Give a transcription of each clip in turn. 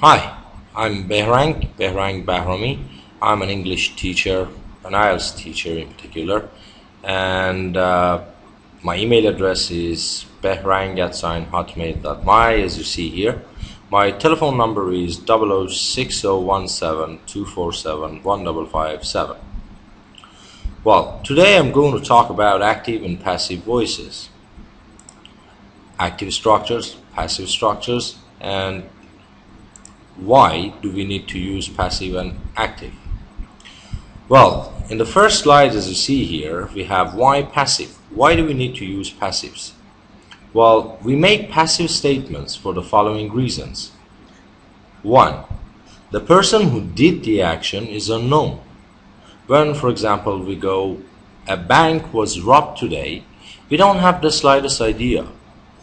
Hi, I'm Behrang Bahromi. I'm an English teacher, an IELTS teacher in particular, and my email address is behrang@hotmail.my, as you see here. My telephone number is 00601724715557. Well, today I'm going to talk about active and passive voices, active structures, passive structures, and why do we need to use passive and active? Well, in the first slide, as you see here, we have why passive. Why do we need to use passives? Well, we make passive statements for the following reasons. 1. The person who did the action is unknown. When, for example, we go, a bank was robbed today, we don't have the slightest idea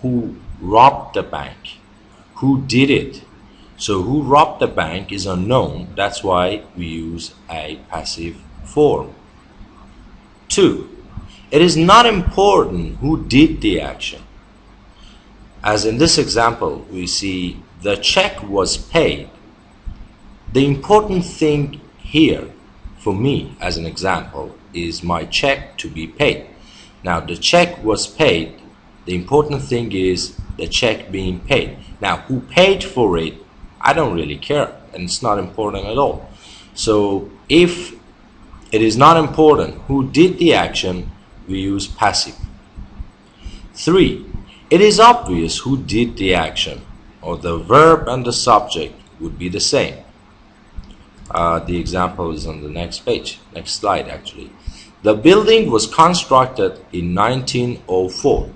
who robbed the bank, who did it. So who robbed the bank is unknown. That's why we use a passive form. 2. It is not important who did the action. As in this example, we see the check was paid. The important thing here, for me as an example, is my check to be paid. Now the check was paid. The important thing is the check being paid. Now who paid for it, I don't really care, and it's not important at all. So if it is not important who did the action, we use passive. 3. It is obvious who did the action, or the verb and the subject would be the same. The example is on the next page, next slide actually. The building was constructed in 1904.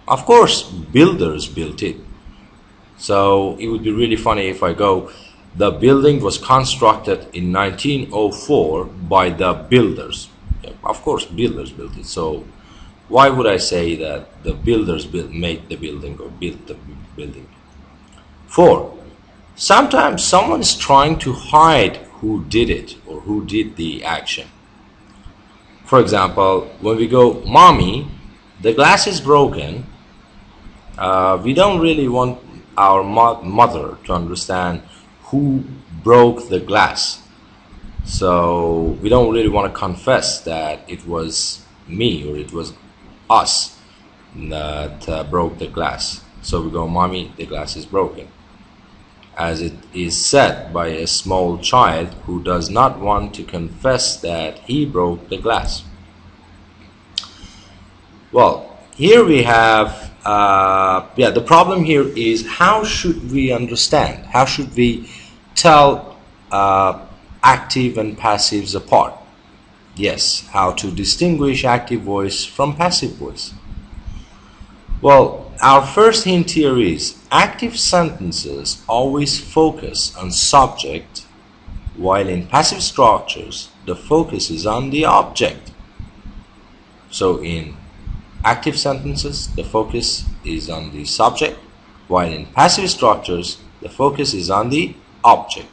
Of course, builders built it. So it would be really funny if I go, the building was constructed in 1904 by the builders. Yeah, of course, builders built it. So why would I say that the builders made the building or built the building? 4. Sometimes someone is trying to hide who did it or who did the action. For example, when we go, Mommy, the glass is broken, we don't really want our mother to understand who broke the glass. So we don't really want to confess that it was me or it was us that broke the glass. So we go, Mommy, the glass is broken. As it is said by a small child who does not want to confess that he broke the glass. Well, here we have the problem here is how should we understand? How should we tell active and passives apart? Yes, how to distinguish active voice from passive voice. Well, our first hint here is active sentences always focus on subject, while in passive structures the focus is on the object. So in active sentences, the focus is on the subject, while in passive structures, the focus is on the object.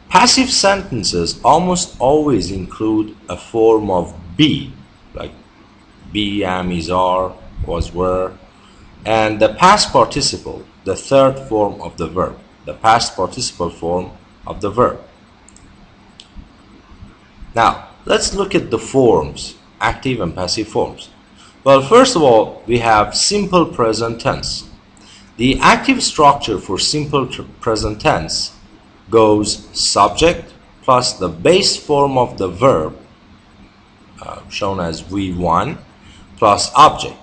Passive sentences almost always include a form of be, like be, am, is, are, was, were, and the past participle, the third form of the verb, the past participle form of the verb. Now, let's look at the forms, active and passive forms. Well, first of all, we have simple present tense. The active structure for simple present tense goes subject plus the base form of the verb, shown as V1, plus object.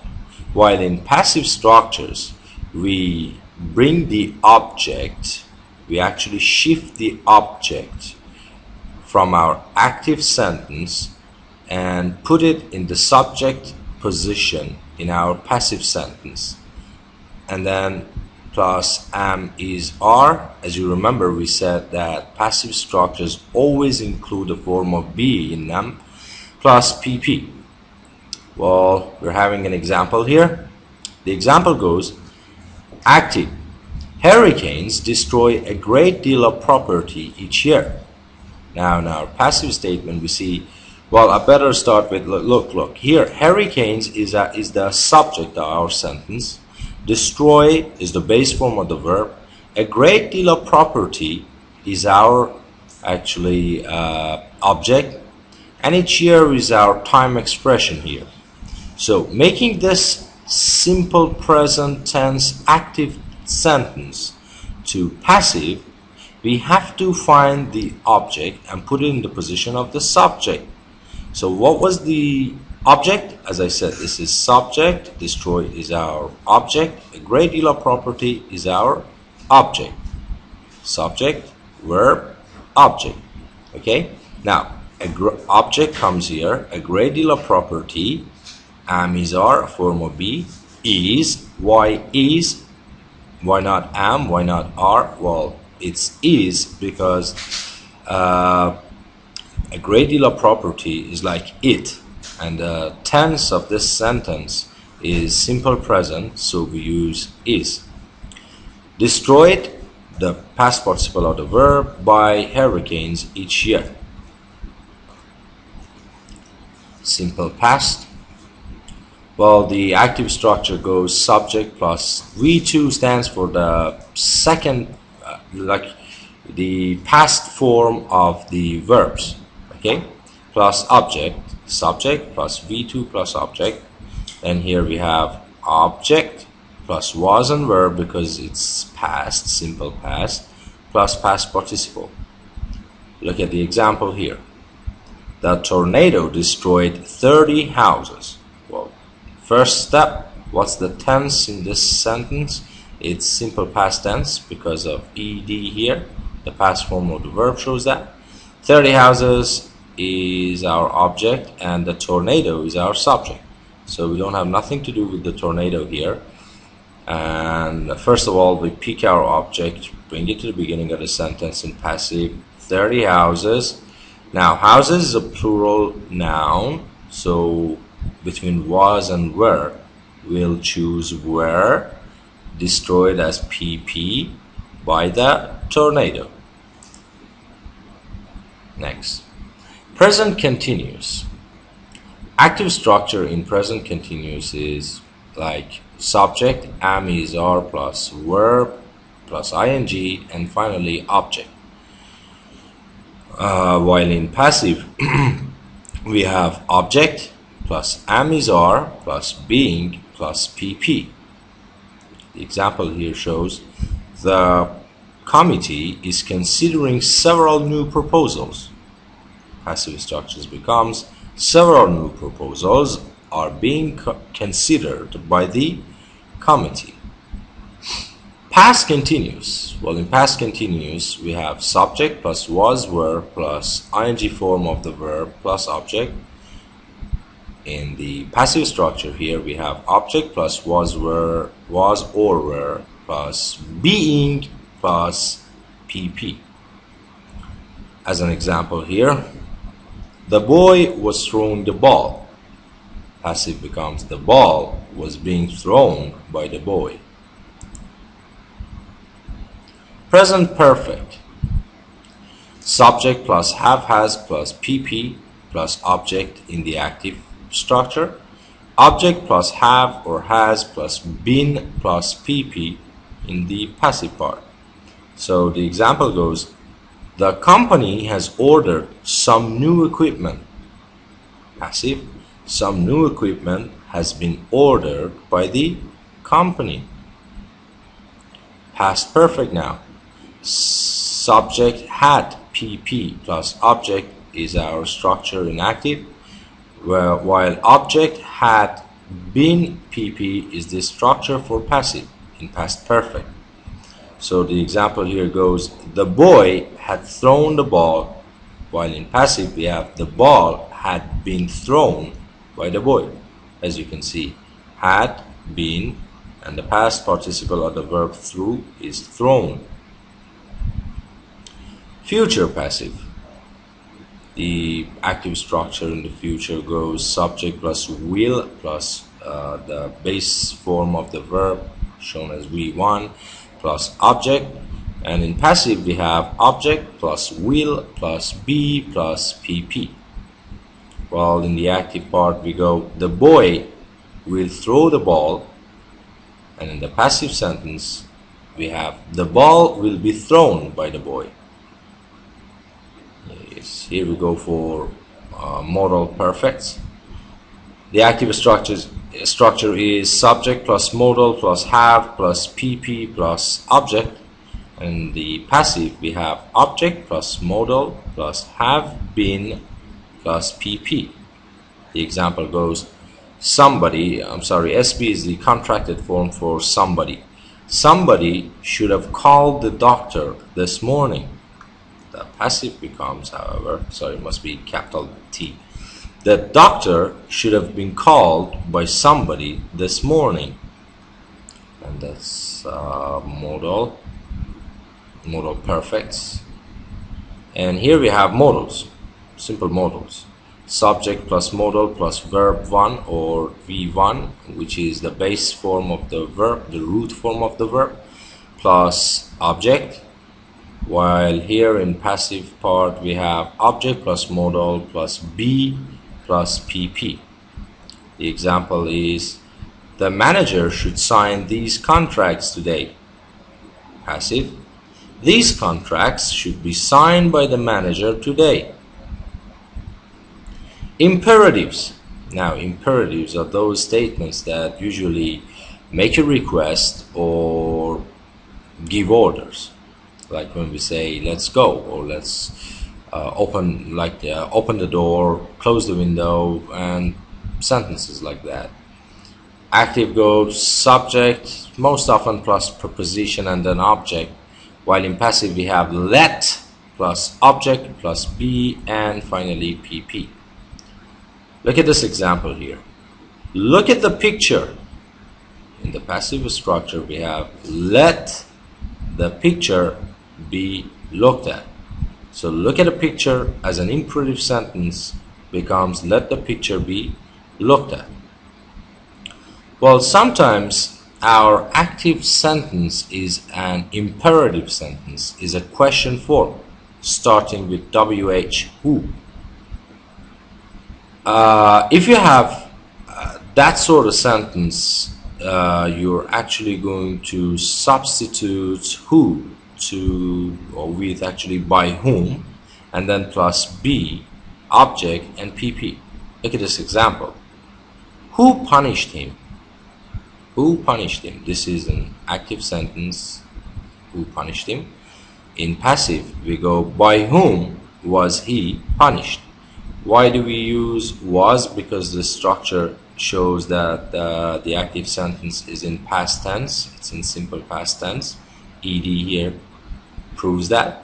While in passive structures, we bring the object, we actually shift the object from our active sentence and put it in the subject position in our passive sentence, and then plus am, is, are. As you remember, we said that passive structures always include a form of be in them, plus pp. Well, we're having an example here. The example goes, active, hurricanes destroy a great deal of property each year. Now in our passive statement we see, well, I better start with, look, here, hurricanes is the subject of our sentence. Destroy is the base form of the verb. a great deal of property is our actually object, and each year is our time expression here. So making this simple present tense active sentence to passive, we have to find the object and put it in the position of the subject. So what was the object? As I said, this is subject, destroy is our object, a great deal of property is our object. Subject, verb, object. Okay, now object comes here, a great deal of property, am is are, form of be, is, why is, why not am, why not are? Well, it's is because a great deal of property is like it, and the tense of this sentence is simple present, so we use is. Destroyed, the past participle of the verb, by hurricanes each year. Simple past. Well, the active structure goes subject plus V2 stands for the second, like the past form of the verbs, okay, plus object, subject plus V2 plus object. And here we have object plus was and verb because it's past, simple past, plus past participle. Look at the example here. The tornado destroyed 30 houses. Well, first step, what's the tense in this sentence? It's simple past tense because of ed here. The past form of the verb shows that. 30 houses is our object and the tornado is our subject. So we don't have nothing to do with the tornado here. And first of all, we pick our object, bring it to the beginning of the sentence in passive, 30 houses. Now, houses is a plural noun, so between was and were, we'll choose were, destroyed as PP by the tornado. Next, present continuous. Active structure in present continuous is like subject, am, is, are, plus verb, plus ing, and finally object. While in passive, we have object, plus am, is, are, plus being, plus pp. The example here shows the committee is considering several new proposals. Passive structures becomes several new proposals are being considered by the committee. Past continuous. Well, in past continuous, we have subject plus was, were, plus ing form of the verb plus object. In the passive structure here, we have object plus was, were, was or were, plus being plus pp. As an example here, the boy was throwing the ball. Passive becomes the ball was being thrown by the boy. Present perfect. Subject plus have, has, plus pp plus object in the active structure. Object plus have or has plus been plus pp in the passive part. So the example goes, the company has ordered some new equipment. Passive, some new equipment has been ordered by the company. Past perfect now. Subject had pp plus object is our structure in active, while object had been pp is the structure for passive in past perfect. So the example here goes, the boy had thrown the ball, while in passive we have the ball had been thrown by the boy. As you can see, had, been, and the past participle of the verb threw is thrown. Future passive. The active structure in the future goes subject plus will plus the base form of the verb shown as V1 plus object, and in passive we have object plus will plus be plus pp. While in the active part we go, the boy will throw the ball, and in the passive sentence we have the ball will be thrown by the boy. Yes, here we go for modal perfects. The active structure is subject plus modal plus have plus PP plus object. And the passive, we have object plus modal plus have been plus PP. The example goes, SB is the contracted form for somebody. Somebody should have called the doctor this morning. The passive becomes, however, it must be capital T. The doctor should have been called by somebody this morning. And that's modal perfects. And here we have modals, simple modals. Subject plus modal plus verb 1 or V1, which is the base form of the verb, the root form of the verb, plus object. While here in passive part we have object plus modal plus be plus PP. The example is, the manager should sign these contracts today. Passive, these contracts should be signed by the manager today. Imperatives. Now, imperatives are those statements that usually make a request or give orders. Like when we say, let's go, or let's open the door, close the window, and sentences like that. Active goes subject, most often plus preposition and then object, while in passive we have let plus object plus be and finally PP. Look at this example here. Look at the picture. In the passive structure we have let the picture be looked at. So look at a picture as an imperative sentence becomes let the picture be looked at. Well, sometimes our active sentence is an imperative sentence, is a question form starting with WH, who. If you have that sort of sentence, you're actually going to substitute who with actually by whom, and then plus be, object, and PP. Look at this example. Who punished him? Who punished him? This is an active sentence. Who punished him? In passive, we go by whom was he punished? Why do we use was? Because the structure shows that the active sentence is in past tense. It's in simple past tense. ED here proves that.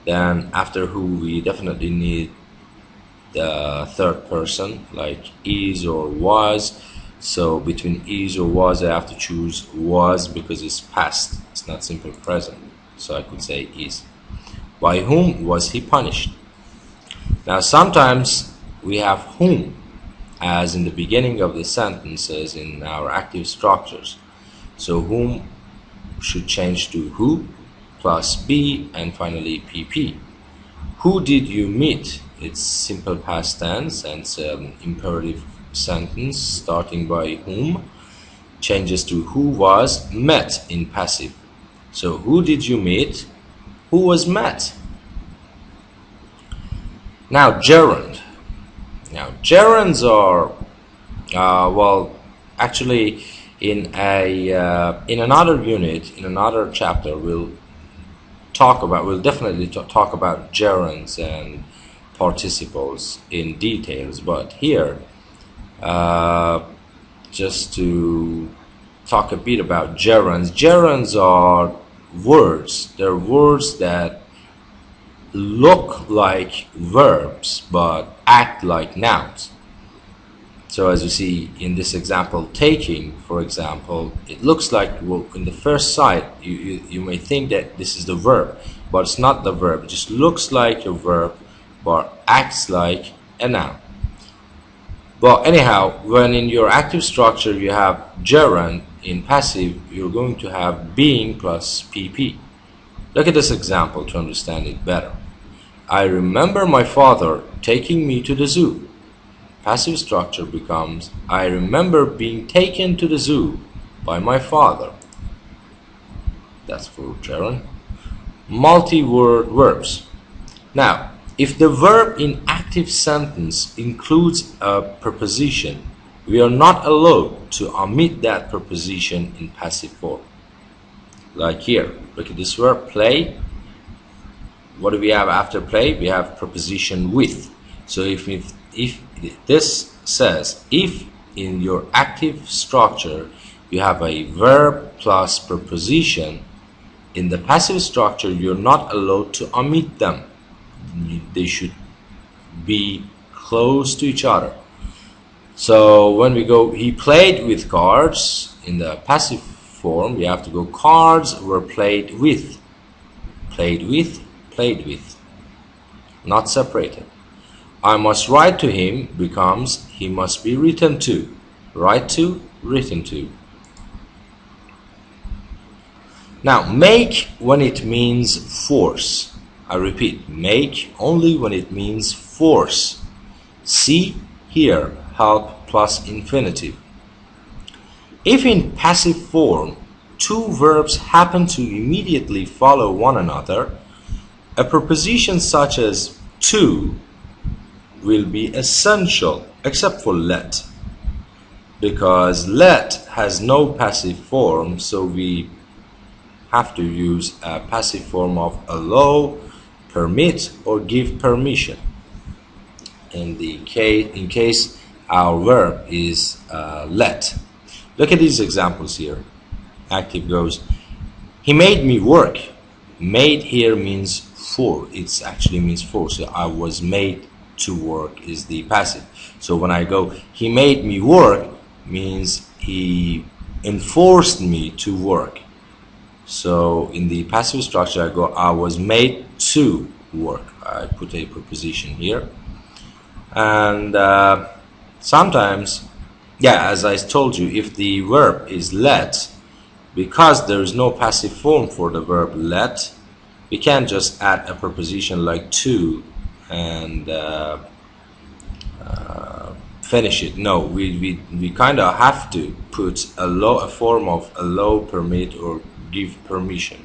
Then after who, we definitely need the third person like is or was. So between is or was, I have to choose was because it's past. It's not simple present. So I could say is. By whom was he punished? Now sometimes we have whom as in the beginning of the sentences in our active structures. So whom should change to who plus be and finally PP. Who did you meet? It's simple past tense and it's an imperative sentence starting by whom changes to who was met in passive. So who did you meet? Who was met? Now gerund. Now gerunds are well, actually in another unit, in another chapter, we'll definitely talk about gerunds and participles in details. But here, just to talk a bit about gerunds. Gerunds are words. They're words that look like verbs but act like nouns. So as you see in this example, taking, for example, it looks like, well, in the first sight you may think that this is the verb, but it's not the verb. It just looks like a verb but acts like a noun. But anyhow, when in your active structure you have gerund, in passive you're going to have being plus PP. Look at this example to understand it better. I remember my father taking me to the zoo. Passive structure becomes I remember being taken to the zoo by my father. That's for gerund. Multi-word verbs. Now, if the verb in active sentence includes a preposition, we are not allowed to omit that preposition in passive form. Like here, look at this verb, play. What do we have after play? We have preposition with. So if this says, if in your active structure you have a verb plus preposition, in the passive structure you're not allowed to omit them. They should be close to each other. So when we go, he played with cards, in the passive form we have to go, cards were played with. Played with, played with, not separated. I must write to him becomes he must be written to. Write to, written to. Now, make when it means force. I repeat, make only when it means force. See here, help plus infinitive. If in passive form two verbs happen to immediately follow one another, a preposition such as to will be essential, except for let, because let has no passive form, so we have to use a passive form of allow, permit, or give permission. In case our verb is let. Look at these examples here. Active goes, he made me work. Made here means for. It actually means for. So I was made to work is the passive. So when I go, he made me work, means he enforced me to work. So in the passive structure I go, I was made to work. I put a preposition here. And sometimes, yeah, as I told you, if the verb is let, because there is no passive form for the verb let, we can't just add a preposition like to and finish it. No, we kind of have to put a form of allow, permit, or give permission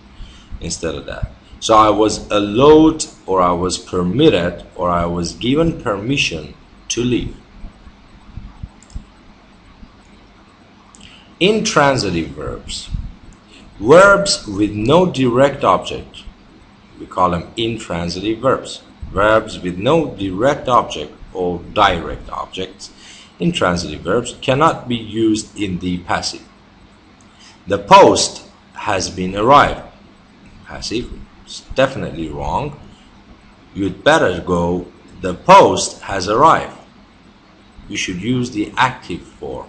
instead of that. So I was allowed, or I was permitted, or I was given permission to leave. Intransitive verbs. Verbs with no direct object, we call them intransitive verbs. Verbs with no direct object or direct objects, intransitive verbs, cannot be used in the passive. The post has been arrived. Passive, it's definitely wrong. You'd better go, the post has arrived. You should use the active form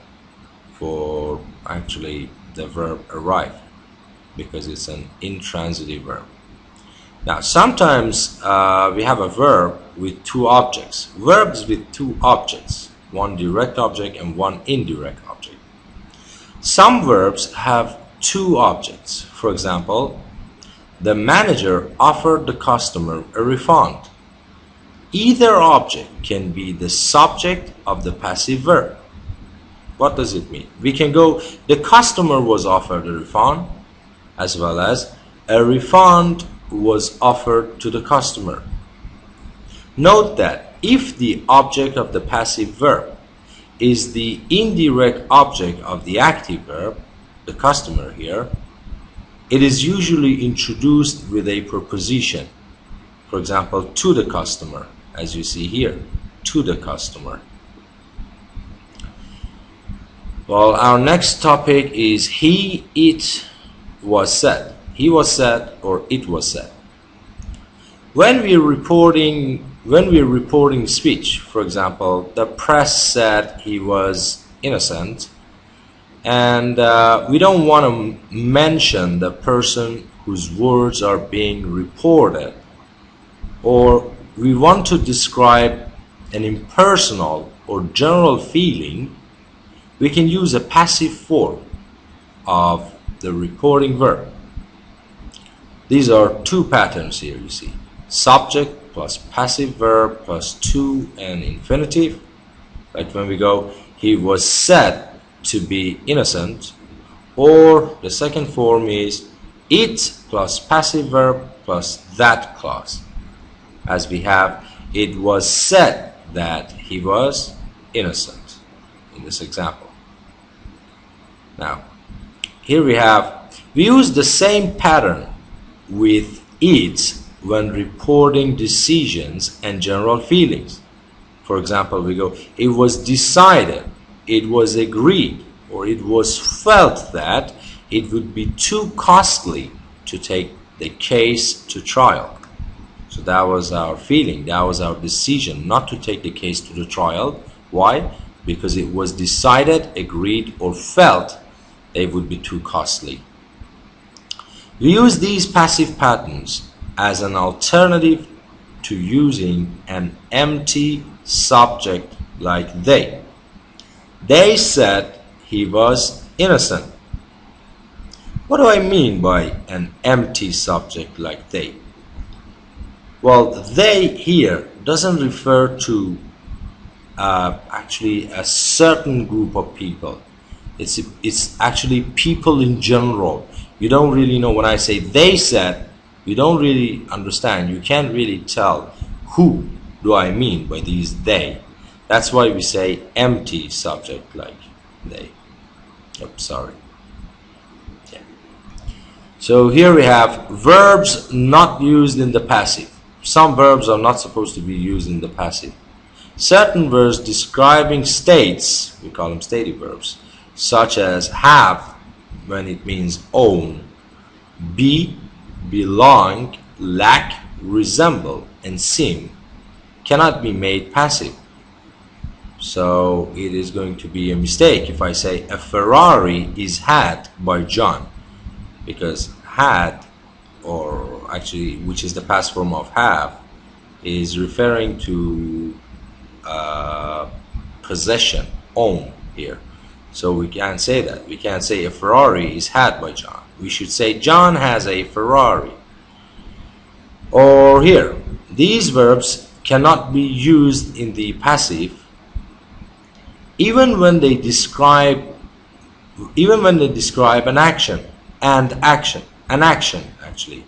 for actually the verb arrive, because it's an intransitive verb. Now sometimes we have a verb with two objects. Verbs with two objects, one direct object and one indirect object. Some verbs have two objects. For example, the manager offered the customer a refund. Either object can be the subject of the passive verb. What does it mean? We can go, the customer was offered a refund, as well as a refund was offered to the customer. Note that if the object of the passive verb is the indirect object of the active verb, the customer here, it is usually introduced with a preposition. For example, to the customer, as you see here, to the customer. Well, our next topic is he, it was said. He was said, or it was said. When we're reporting speech, for example, the press said he was innocent, and we don't want to mention the person whose words are being reported, or we want to describe an impersonal or general feeling, we can use a passive form of the reporting verb. These are two patterns here, you see. Subject plus passive verb plus to and infinitive. Like when we go, he was said to be innocent, or the second form is It plus passive verb plus that clause. As we have, it was said that he was innocent in this example. Now, here we use the same pattern with it when reporting decisions and general feelings. For example, we go, it was decided, it was agreed, or it was felt that it would be too costly to take the case to trial. So that was our feeling, that was our decision not to take the case to the trial. Why? Because it was decided, agreed, or felt it would be too costly. We use these passive patterns as an alternative to using an empty subject like they. They said he was innocent. What do I mean by an empty subject like they? Well, they here doesn't refer to actually a certain group of people. It's actually people in general. You don't really know. When I say they said, you don't really understand. You can't really tell who do I mean by these they. That's why we say empty subject like they. Oops, sorry. Yeah. So here we have verbs not used in the passive. Some verbs are not supposed to be used in the passive. Certain verbs describing states, we call them stative verbs, such as have, when it means own, be, belong, lack, resemble, and seem, cannot be made passive. So it is going to be a mistake if I say a Ferrari is had by John, because had, or actually which is the past form of have, is referring to possession, own here. So we can't say that. We can't say a Ferrari is had by John. We should say John has a Ferrari. Or here, these verbs cannot be used in the passive even when they describe an action actually.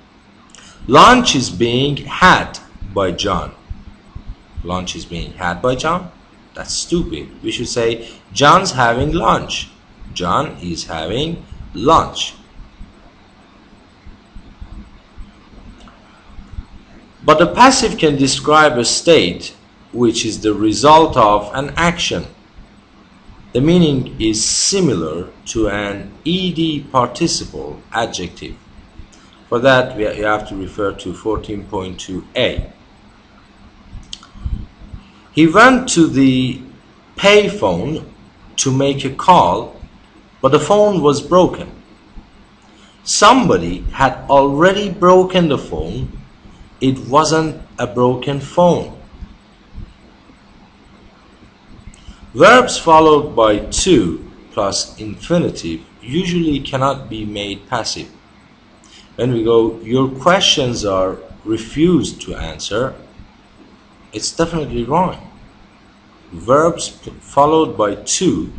Lunch is being had by John. Lunch is being had by John? That's stupid. We should say John's having lunch. John is having lunch. But the passive can describe a state which is the result of an action. The meaning is similar to an ed participle adjective. For that, you have to refer to 14.2a. He went to the payphone to make a call, but the phone was broken. Somebody had already broken the phone. It wasn't a broken phone. Verbs followed by to plus infinitive usually cannot be made passive. When we go, your questions are refused to answer, it's definitely wrong. Verbs followed by to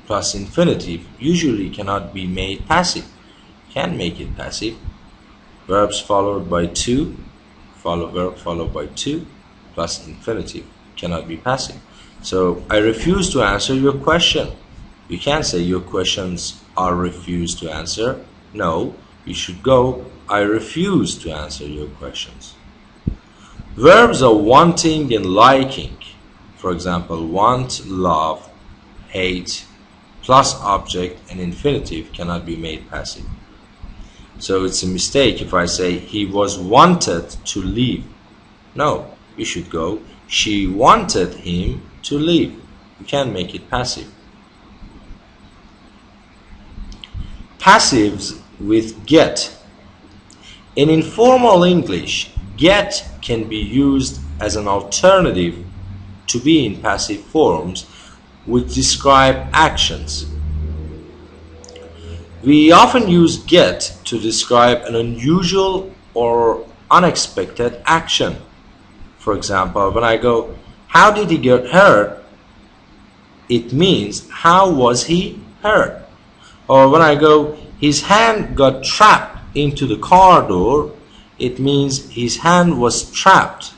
plus infinitive usually cannot be made passive. Can't make it passive. Verbs followed by to, verb followed by to plus infinitive cannot be passive. So I refuse to answer your question. You can't say your questions are refused to answer. No, you should go, I refuse to answer your questions. Verbs are wanting and liking. For example, want, love, hate, plus object and infinitive cannot be made passive. So it's a mistake if I say he was wanted to leave. No, you should go, she wanted him to leave. You can't make it passive. Passives with get. In informal English, get can be used as an alternative to be in passive forms which describe actions. We often use get to describe an unusual or unexpected action. For example, when I go, how did he get hurt? It means, how was he hurt? Or when I go, his hand got trapped into the car door, it means his hand was trapped.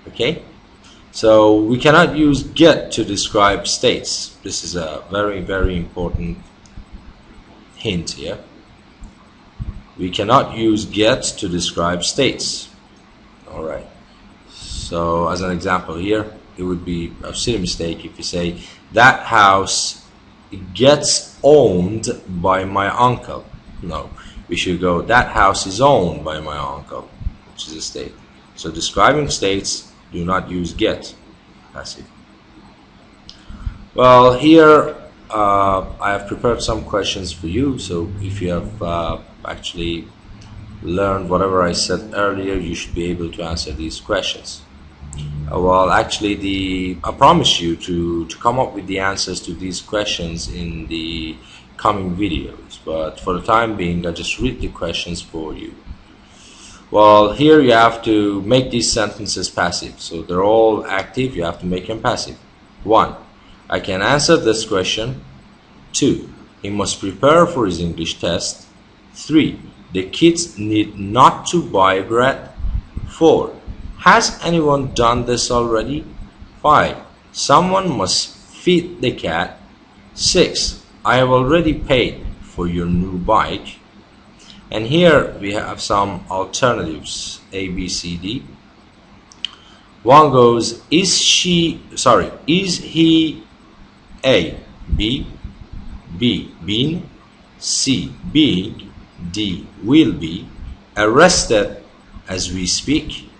Okay, so we cannot use get to describe states. This is a very, very important hint here. We cannot use get to describe states. Alright, so as an example here, it would be a silly mistake if you say that house gets owned by my uncle. No, we should go that house is owned by my uncle, which is a state. So describing states, do not use get, passive. Well, here I have prepared some questions for you, so if you have actually learned whatever I said earlier, you should be able to answer these questions. Well, actually, I promise you to come up with the answers to these questions in the coming videos, but for the time being, I just read the questions for you. Well, here you have to make these sentences passive, so they're all active, you have to make them passive. 1. I can answer this question. 2. He must prepare for his English test. 3. The kids need not to buy bread. 4. Has anyone done this already? 5. Someone must feed the cat. 6. I have already paid for your new bike. And here we have some alternatives, A, B, C, D. 1 goes, is he A, B, been, C, being, D, will be arrested as we speak.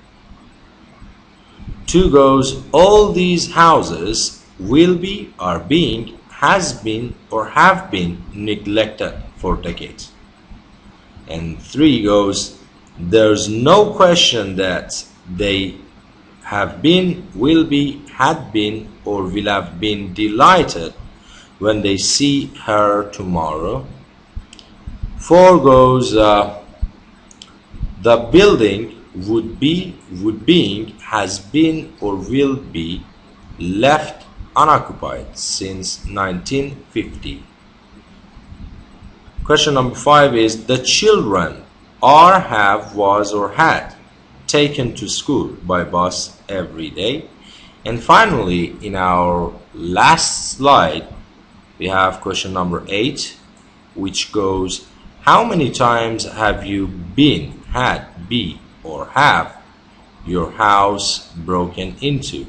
2 goes, all these houses will be, are being, has been, or have been neglected for decades. And 3 goes, there's no question that they have been, will be, had been, or will have been delighted when they see her tomorrow. 4 goes, the building would being, has been, or will be left unoccupied since 1950. Question number 5 is, the children are, have, was, or had taken to school by bus every day. And finally, in our last slide, we have question number 8, which goes, how many times have you been, had, be, or have your house broken into?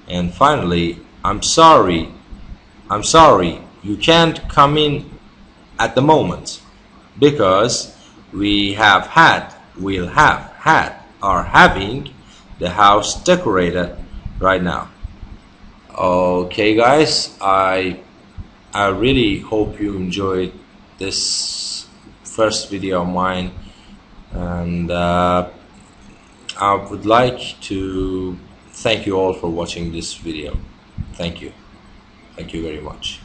And finally, I'm sorry, you can't come in at the moment, because we have had, will have, had, are having the house decorated right now. Okay guys, I really hope you enjoyed this first video of mine, and I would like to thank you all for watching this video. Thank you very much.